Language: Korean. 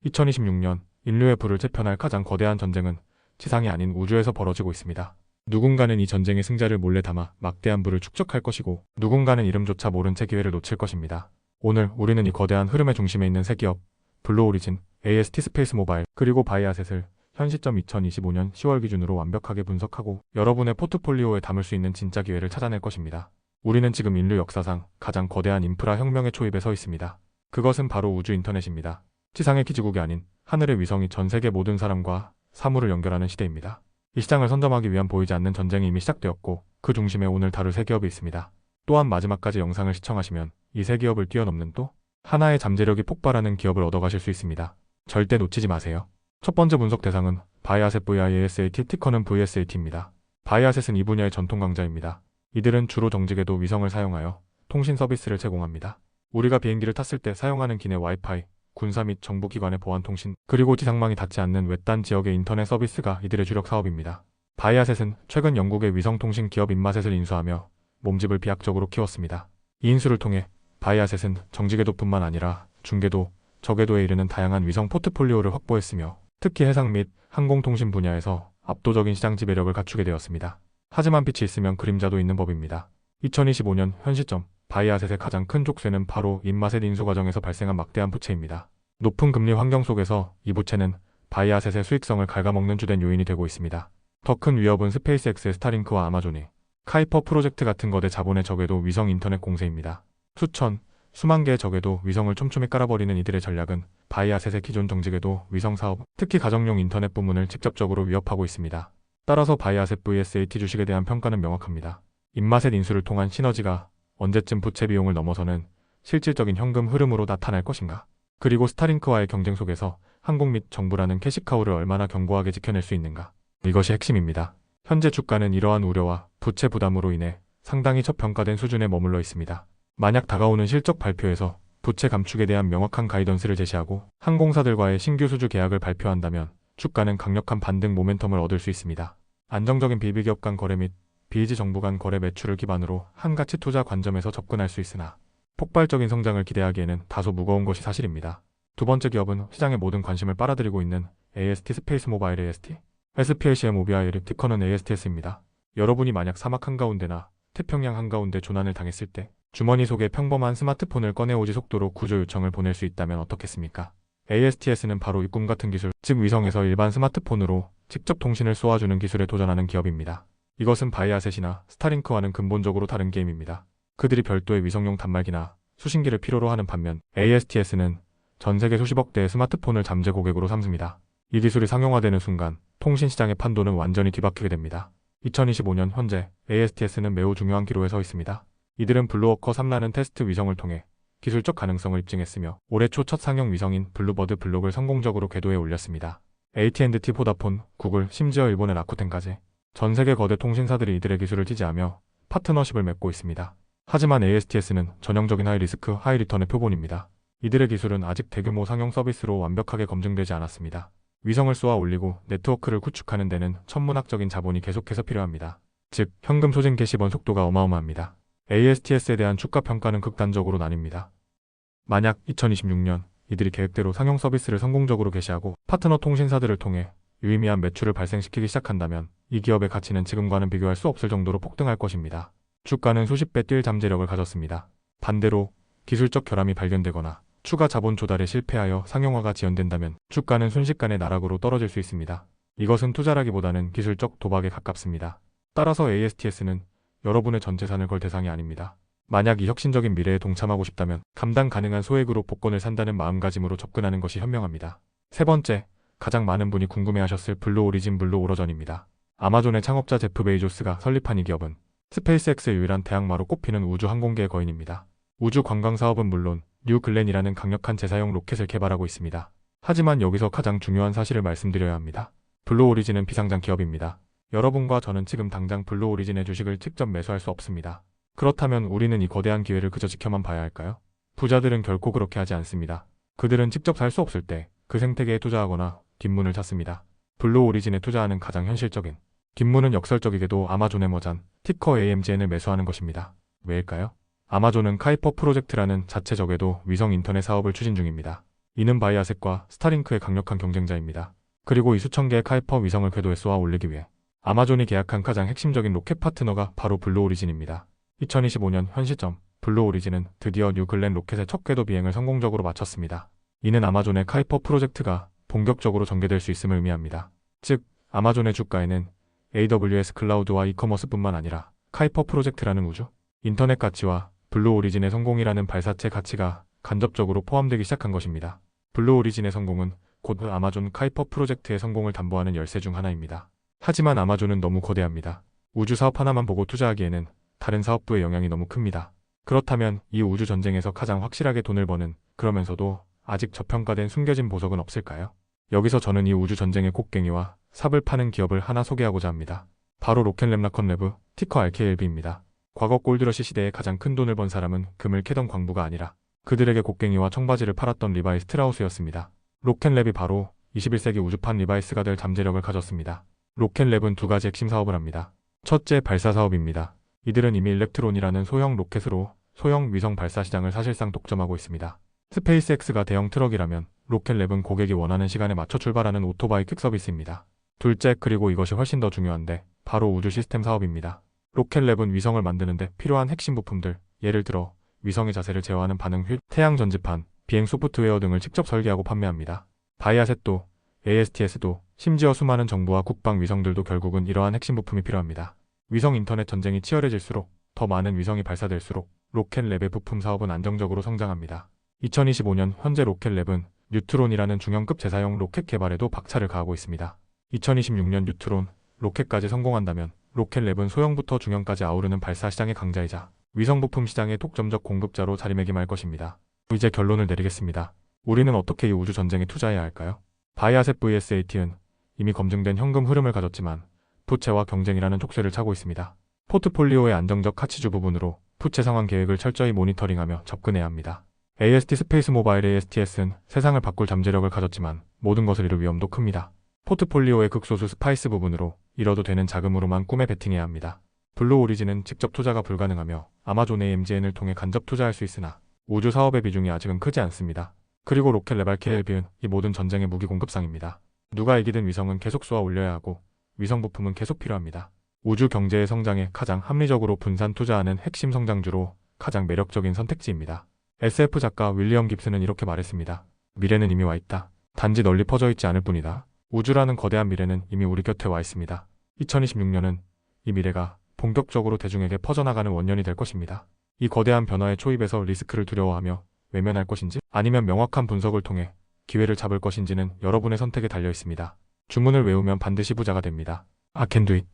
2026년 인류의 불을 재편할 가장 거대한 전쟁은 지상이 아닌 우주에서 벌어지고 있습니다. 누군가는 이 전쟁의 승자를 몰래 담아 막대한 불을 축적할 것이고, 누군가는 이름조차 모른 채 기회를 놓칠 것입니다. 오늘 우리는 이 거대한 흐름의 중심에 있는 세 기업, 블루오리진, AST 스페이스 모바일, 그리고 바이아셋을 현 시점 2025년 10월 기준으로 완벽하게 분석하고 여러분의 포트폴리오에 담을 수 있는 진짜 기회를 찾아낼 것입니다. 우리는 지금 인류 역사상 가장 거대한 인프라 혁명의 초입에 서 있습니다. 그것은 바로 우주 인터넷입니다. 지상의 기지국이 아닌 하늘의 위성이 전 세계 모든 사람과 사물을 연결하는 시대입니다. 이 시장을 선점하기 위한 보이지 않는 전쟁이 이미 시작되었고, 그 중심에 오늘 다룰 세 기업이 있습니다. 또한 마지막까지 영상을 시청하시면 이 세 기업을 뛰어넘는 또 하나의 잠재력이 폭발하는 기업을 얻어가실 수 있습니다. 절대 놓치지 마세요. 첫 번째 분석 대상은 바이아셋 VIASAT, 티커는 VSAT입니다. 바이아셋은 이 분야의 전통 강자입니다. 이들은 주로 정직에도 위성을 사용하여 통신 서비스를 제공합니다. 우리가 비행기를 탔을 때 사용하는 기내 와이파이, 군사 및 정부기관의 보안 통신, 그리고 지상망이 닿지 않는 외딴 지역의 인터넷 서비스가 이들의 주력 사업입니다. 바이아셋은 최근 영국의 위성통신 기업 인마셋을 인수하며 몸집을 비약적으로 키웠습니다. 이 인수를 통해 바이아셋은 정지궤도뿐만 아니라 중궤도, 저궤도에 이르는 다양한 위성 포트폴리오를 확보했으며, 특히 해상 및 항공통신 분야에서 압도적인 시장 지배력을 갖추게 되었습니다. 하지만 빛이 있으면 그림자도 있는 법입니다. 2025년 현 시점 바이아셋의 가장 큰 족쇄는 바로 인마셋 인수 과정에서 발생한 막대한 부채입니다. 높은 금리 환경 속에서 이 부채는 바이아셋의 수익성을 갉아먹는 주된 요인이 되고 있습니다. 더 큰 위협은 스페이스X의 스타링크와 아마존이 카이퍼 프로젝트 같은 거대 자본의 적에도 위성 인터넷 공세입니다. 수천, 수만 개의 적에도 위성을 촘촘히 깔아버리는 이들의 전략은 바이아셋의 기존 정직에도 위성 사업, 특히 가정용 인터넷 부문을 직접적으로 위협하고 있습니다. 따라서 바이아셋 VSAT 주식에 대한 평가는 명확합니다. 인마셋 인수를 통한 시너지가 언제쯤 부채 비용을 넘어서는 실질적인 현금 흐름으로 나타날 것인가? 그리고 스타링크와의 경쟁 속에서 한국 및 정부라는 캐시카우를 얼마나 견고하게 지켜낼 수 있는가? 이것이 핵심입니다. 현재 주가는 이러한 우려와 부채 부담으로 인해 상당히 저평가된 수준에 머물러 있습니다. 만약 다가오는 실적 발표에서 부채 감축에 대한 명확한 가이던스를 제시하고 항공사들과의 신규 수주 계약을 발표한다면 주가는 강력한 반등 모멘텀을 얻을 수 있습니다. 안정적인 비비기업 간 거래 및 비이지 정부 간 거래 매출을 기반으로 한 가치 투자 관점에서 접근할 수 있으나 폭발적인 성장을 기대하기에는 다소 무거운 것이 사실입니다. 두 번째 기업은 시장의 모든 관심을 빨아들이고 있는 AST 스페이스 모바일 AST, SPLCM OBI 티커는 ASTS입니다. 여러분이 만약 사막 한가운데나 태평양 한가운데 조난을 당했을 때 주머니 속에 평범한 스마트폰을 꺼내오지 속도로 구조 요청을 보낼 수 있다면 어떻겠습니까? ASTS는 바로 이 꿈 같은 기술, 즉 위성에서 일반 스마트폰으로 직접 통신을 쏘아주는 기술에 도전하는 기업입니다. 이것은 바이아셋이나 스타링크와는 근본적으로 다른 게임입니다. 그들이 별도의 위성용 단말기나 수신기를 필요로 하는 반면 ASTS는 전 세계 수십억 대의 스마트폰을 잠재 고객으로 삼습니다. 이 기술이 상용화되는 순간 통신 시장의 판도는 완전히 뒤바뀌게 됩니다. 2025년 현재 ASTS는 매우 중요한 기로에 서 있습니다. 이들은 블루워커 3라는 테스트 위성을 통해 기술적 가능성을 입증했으며 올해 초 첫 상용 위성인 블루버드 블록을 성공적으로 궤도에 올렸습니다. AT&T, 보다폰, 구글, 심지어 일본의 라쿠텐까지 전 세계 거대 통신사들이 이들의 기술을 지지하며 파트너십을 맺고 있습니다. 하지만 ASTS는 전형적인 하이리스크, 하이리턴의 표본입니다. 이들의 기술은 아직 대규모 상용 서비스로 완벽하게 검증되지 않았습니다. 위성을 쏘아 올리고 네트워크를 구축하는 데는 천문학적인 자본이 계속해서 필요합니다. 즉, 현금 소진 개시번 속도가 어마어마합니다. ASTS에 대한 주가 평가는 극단적으로 나뉩니다. 만약 2026년 이들이 계획대로 상용 서비스를 성공적으로 개시하고 파트너 통신사들을 통해 유의미한 매출을 발생시키기 시작한다면 이 기업의 가치는 지금과는 비교할 수 없을 정도로 폭등할 것입니다. 주가는 수십 배 뛸 잠재력을 가졌습니다. 반대로 기술적 결함이 발견되거나 추가 자본 조달에 실패하여 상용화가 지연된다면 주가는 순식간에 나락으로 떨어질 수 있습니다. 이것은 투자라기보다는 기술적 도박에 가깝습니다. 따라서 ASTS는 여러분의 전 재산을 걸 대상이 아닙니다. 만약 이 혁신적인 미래에 동참하고 싶다면 감당 가능한 소액으로 복권을 산다는 마음가짐으로 접근하는 것이 현명합니다. 세 번째, 가장 많은 분이 궁금해하셨을 블루오리진 블루오러전입니다. 아마존의 창업자 제프 베이조스가 설립한 이 기업은 스페이스X의 유일한 대항마로 꼽히는 우주 항공계의 거인입니다. 우주 관광 사업은 물론 뉴 글렌이라는 강력한 재사용 로켓을 개발하고 있습니다. 하지만 여기서 가장 중요한 사실을 말씀드려야 합니다. 블루오리진은 비상장 기업입니다. 여러분과 저는 지금 당장 블루오리진의 주식을 직접 매수할 수 없습니다. 그렇다면 우리는 이 거대한 기회를 그저 지켜만 봐야 할까요? 부자들은 결코 그렇게 하지 않습니다. 그들은 직접 살 수 없을 때 그 생태계에 투자하거나 뒷문을 찾습니다. 블루오리진에 투자하는 가장 현실적인 뒷문은 역설적이게도 아마존의 머잔, 티커 AMGN을 매수하는 것입니다. 왜일까요? 아마존은 카이퍼 프로젝트라는 자체적에도 위성 인터넷 사업을 추진 중입니다. 이는 바이아셋과 스타링크의 강력한 경쟁자입니다. 그리고 이 수천 개의 카이퍼 위성을 궤도에 쏘아 올리기 위해 아마존이 계약한 가장 핵심적인 로켓 파트너가 바로 블루 오리진입니다. 2025년 현 시점 블루 오리진은 드디어 뉴글렌 로켓의 첫 궤도 비행을 성공적으로 마쳤습니다. 이는 아마존의 카이퍼 프로젝트가 본격적으로 전개될 수 있음을 의미합니다. 즉, 아마존의 주가에는 AWS 클라우드와 이커머스뿐만 아니라 카이퍼 프로젝트라는 우주, 인터넷 가치와 블루 오리진의 성공이라는 발사체 가치가 간접적으로 포함되기 시작한 것입니다. 블루 오리진의 성공은 곧 아마존 카이퍼 프로젝트의 성공을 담보하는 열쇠 중 하나입니다. 하지만 아마존은 너무 거대합니다. 우주 사업 하나만 보고 투자하기에는 다른 사업부의 영향이 너무 큽니다. 그렇다면 이 우주 전쟁에서 가장 확실하게 돈을 버는, 그러면서도 아직 저평가된 숨겨진 보석은 없을까요? 여기서 저는 이 우주 전쟁의 곡괭이와 삽을 파는 기업을 하나 소개하고자 합니다. 바로 로켓랩 라컨랩, 티커 RKLB입니다. 과거 골드러시 시대에 가장 큰 돈을 번 사람은 금을 캐던 광부가 아니라 그들에게 곡괭이와 청바지를 팔았던 리바이 스트라우스였습니다. 로켓랩이 바로 21세기 우주판 리바이스가 될 잠재력을 가졌습니다. 로켓랩은 두 가지 핵심 사업을 합니다. 첫째, 발사 사업입니다. 이들은 이미 일렉트론이라는 소형 로켓으로 소형 위성 발사 시장을 사실상 독점하고 있습니다. 스페이스X가 대형 트럭이라면 로켓랩은 고객이 원하는 시간에 맞춰 출발하는 오토바이 퀵 서비스입니다. 둘째, 그리고 이것이 훨씬 더 중요한데 바로 우주 시스템 사업입니다. 로켓랩은 위성을 만드는데 필요한 핵심 부품들, 예를 들어 위성의 자세를 제어하는 반응 휠, 태양 전지판, 비행 소프트웨어 등을 직접 설계하고 판매합니다. 바이아셋도, ASTS도, 심지어 수많은 정부와 국방 위성들도 결국은 이러한 핵심 부품이 필요합니다. 위성 인터넷 전쟁이 치열해질수록 더 많은 위성이 발사될수록 로켓랩의 부품 사업은 안정적으로 성장합니다. 2025년 현재 로켓랩은 뉴트론이라는 중형급 재사용 로켓 개발에도 박차를 가하고 있습니다. 2026년 뉴트론 로켓까지 성공한다면 로켓랩은 소형부터 중형까지 아우르는 발사 시장의 강자이자 위성 부품 시장의 독점적 공급자로 자리매김할 것입니다. 이제 결론을 내리겠습니다. 우리는 어떻게 이 우주 전쟁에 투자해야 할까요? 바이아셋 vs AT은 이미 검증된 현금 흐름을 가졌지만 부채와 경쟁이라는 촉새를 차고 있습니다. 포트폴리오의 안정적 가치주 부분으로 부채 상환 계획을 철저히 모니터링하며 접근해야 합니다. AST 스페이스 모바일 ASTS는 세상을 바꿀 잠재력을 가졌지만 모든 것을 잃을 위험도 큽니다. 포트폴리오의 극소수 스파이스 부분으로 잃어도 되는 자금으로만 꿈에 베팅해야 합니다. 블루 오리진은 직접 투자가 불가능하며 아마존 AMGN을 통해 간접 투자할 수 있으나 우주 사업의 비중이 아직은 크지 않습니다. 그리고 로켓랩 RKLB는 이 모든 전쟁의 무기 공급상입니다. 누가 이기든 위성은 계속 쏘아 올려야 하고 위성 부품은 계속 필요합니다. 우주 경제의 성장에 가장 합리적으로 분산 투자하는 핵심 성장주로 가장 매력적인 선택지입니다. SF 작가 윌리엄 깁슨은 이렇게 말했습니다. 미래는 이미 와 있다. 단지 널리 퍼져 있지 않을 뿐이다. 우주라는 거대한 미래는 이미 우리 곁에 와 있습니다. 2026년은 이 미래가 본격적으로 대중에게 퍼져나가는 원년이 될 것입니다. 이 거대한 변화의 초입에서 리스크를 두려워하며 외면할 것인지 아니면 명확한 분석을 통해 기회를 잡을 것인지는 여러분의 선택에 달려 있습니다. 주문을 외우면 반드시 부자가 됩니다. I can do it.